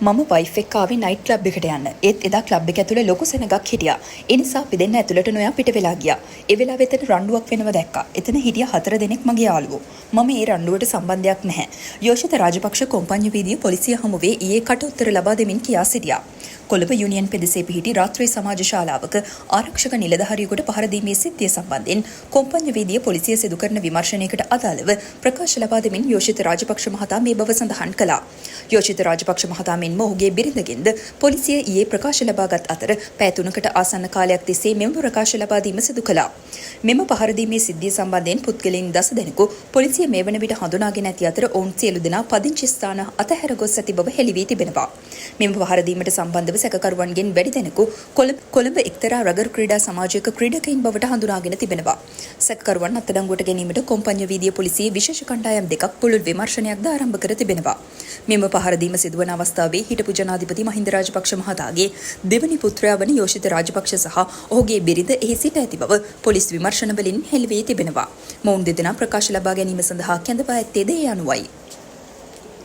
මම වයිෆ් එක්ක ආවේ නයිට් ක්ලබ් එකට යන්න. ඒත් එදා ක්ලබ් එක ඇතුලේ ලොකු සෙනගක් හිටියා. ඒ නිසා අපි දෙන්න ඇතුලට නොයා පිට වෙලා ගියා. ඒ වෙලාවෙ එතන රණ්ඩුවක් වෙනව දැක්කා. එතන හිටියා 4 දෙනෙක් මගේ යාළුවෝ. මම ඒ රණ්ඩුවට සම්බන්ධයක් නැහැ. යෝෂිත රාජපක්ෂ කොම්පඤ්ඤු වීදිය පොලිසිය හමුවේ ඊයේ කට උත්තර ලබා දෙමින් කියා සිටියා. කොළඹ යුනියන් පෙදෙසේ පිහිටි රාත්‍රී සමාජ ශාලාවක ආරක්ෂක නිලධාරියෙකුට පහර දීමේ සිද්ධිය සම්බන්ධයෙන් කොම්පඤ්ඤු වීදිය පොලිසිය සිදු කරන විමර්ශනයකට අදාළව ප්‍රකාශ ලබා දෙමින් යෝෂිත රාජපක්ෂ මහතා මේ බව සඳහන් කළා. යෝෂිත රාජපක්ෂ මහතා මෙන්ම ඔහුගේ බිරිඳගෙන්ද පොලිසිය ඊයේ ප්‍රකාශ ලබාගත් අතර පැය 3කට ආසන්න කාලයක් තිස්සේ මෙම ප්‍රකාශ ලබා දීම සිදු කළා. මෙම පහර දීමේ සිද්ධිය සම්බන්ධයෙන් පුද්ගලයන් 10 දෙනෙකු පොලිසිය මේ වන විට හඳුනාගෙන ඇති අතර ඔවුන් සියලු දෙනා පදිංචි ස්ථාන අතහැර ගොස් ඇති බව හෙළි වී තිබෙනවා. මෙම පහර දීමට සම්බන්ධව සැකකරුවන්ගෙන් වැඩි දෙනෙකු කොළඹ එක්තරා රගර් ක්‍රීඩා සමාජයක ක්‍රීඩකයින් බවට හඳුනාගෙන තිබෙනවා. සැකකරුවන් අත්අඩංගුවට ගැනීමට කොම්පඤ්ඤු වීදිය පොලිසිය විශේෂ කණ්ඩායම් දෙකක් පුළුල් විමර්ශනයක්ද ආරම්භ කර තිබෙනවා. මෙම පහර දීම සිදුවන අවස්ථාවේ හිටපු ජනාධිපති මහින්ද රාජපක්ෂ මහතාගේ දෙවනි පුත්‍රයා වන යෝෂිත රාජපක්ෂ සහ ඔහුගේ බිරිඳ එහි සිට ඇති බව පොලිස් විමර්ශන වලින් හෙළි වී තිබෙනවා. මොවුන් දෙදෙනා ප්‍රකාශ ලබා ගැනීම සඳහා කැඳවා ඇත්තේ ද ඒ අනුවයි.